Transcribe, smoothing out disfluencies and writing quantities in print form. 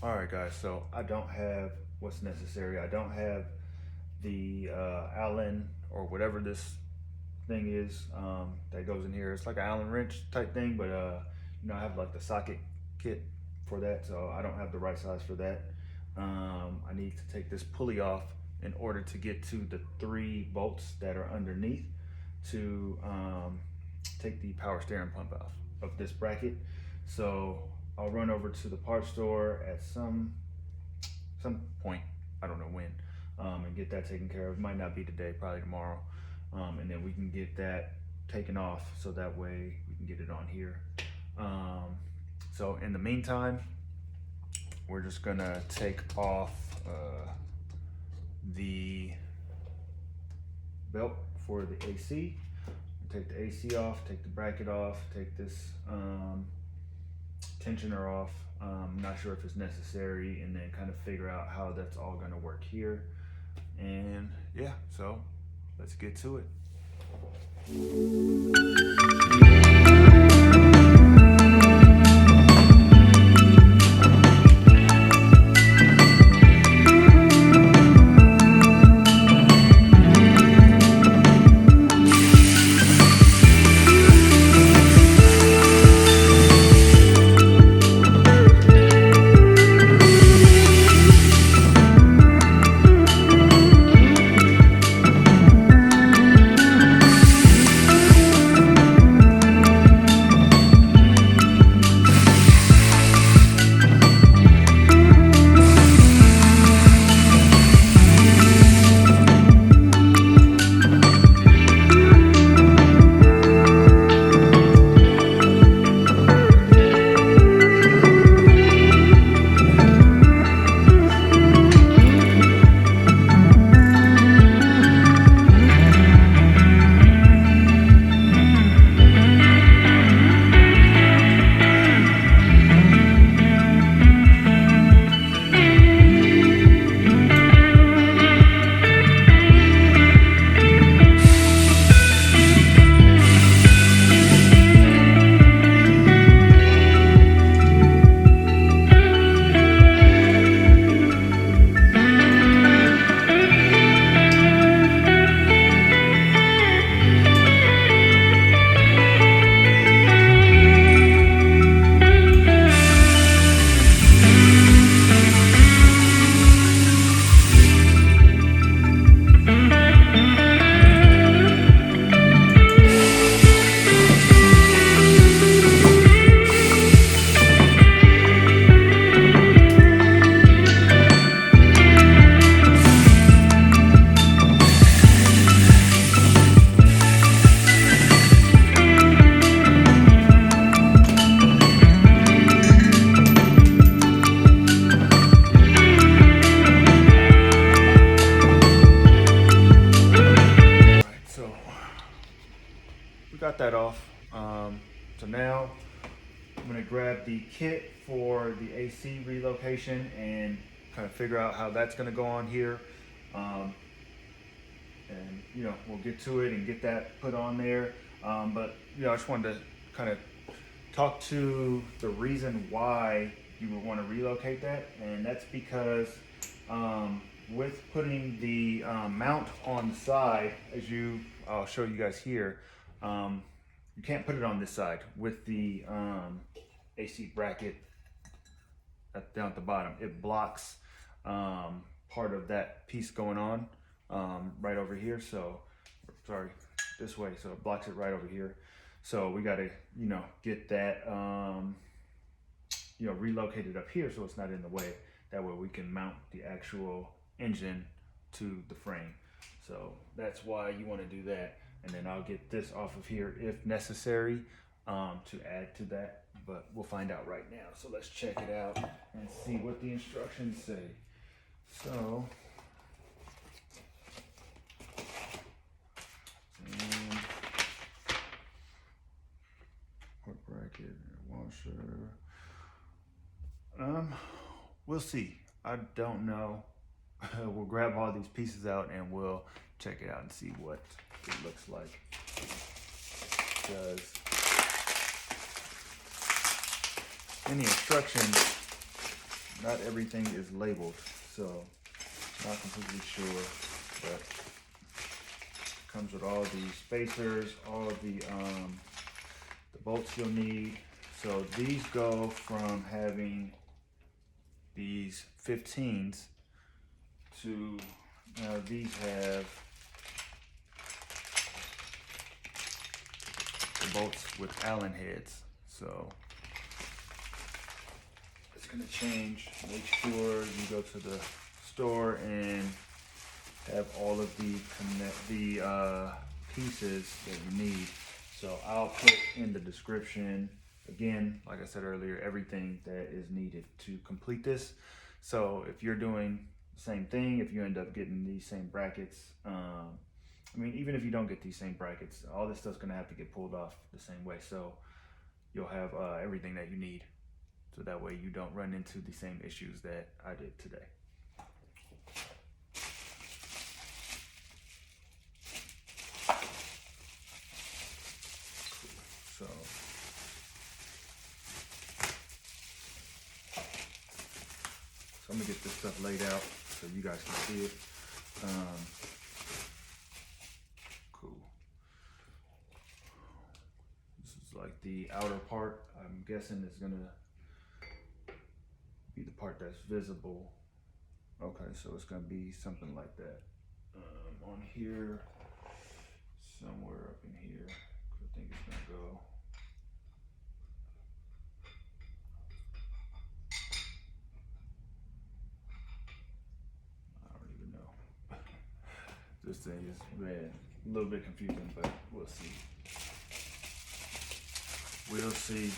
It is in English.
All right, guys, so I don't have what's necessary. I don't have the Allen or whatever this thing is that goes in here. It's like an Allen wrench type thing, but I have like the socket kit for that, so I don't have the right size for that. I need to take this pulley off in order to get to the 3 bolts that are underneath to take the power steering pump off of this bracket. So I'll run over to the parts store at some point, I don't know when, and get that taken care of. It might not be today, probably tomorrow, and then we can get that taken off so that way we can get it on here. So in the meantime, we're just gonna take off the belt for the AC. Take the AC off, take the bracket off, take this tensioner off. Not sure if it's necessary, and then kind of figure out how that's all going to work here. And yeah, so let's get to it. Got that off. So now I'm gonna grab the kit for the AC relocation and kind of figure out how that's gonna go on here. And we'll get to it and get that put on there. But I just wanted to kind of talk to the reason why you would want to relocate that, and that's because with putting the mount on the side, I'll show you guys here. You can't put it on this side with the AC bracket down at the bottom. It blocks part of that piece going on right over here. So, sorry, this way. So it blocks it right over here. So we got to, get that, relocated up here so it's not in the way. That way we can mount the actual engine to the frame. So that's why you want to do that. And then I'll get this off of here if necessary to add to that, but we'll find out right now. So let's check it out and see what the instructions say. So, port bracket, washer. We'll see. I don't know. We'll grab all these pieces out and we'll check it out and see what it looks like. Because in the instructions, not everything is labeled, so not completely sure, but comes with all the spacers, all of the bolts you'll need. So these go from having these 15s to now these have the bolts with Allen heads. So it's gonna change. Make sure you go to the store and have all of the pieces that you need. So I'll put in the description, again, like I said earlier, everything that is needed to complete this. So if you're doing the same thing, if you end up getting these same brackets, I mean, even if you don't get these same brackets, all this stuff's gonna have to get pulled off the same way. So you'll have everything that you need. So that way you don't run into the same issues that I did today. So I'm gonna get this stuff laid out so you guys can see it. Cool. This is like the outer part. I'm guessing it's gonna be the part that's visible. Okay, so it's gonna be something like that. On here, somewhere up in here. I think it's gonna go. I don't even know. This thing is, man, a little bit confusing, but we'll see. We'll see.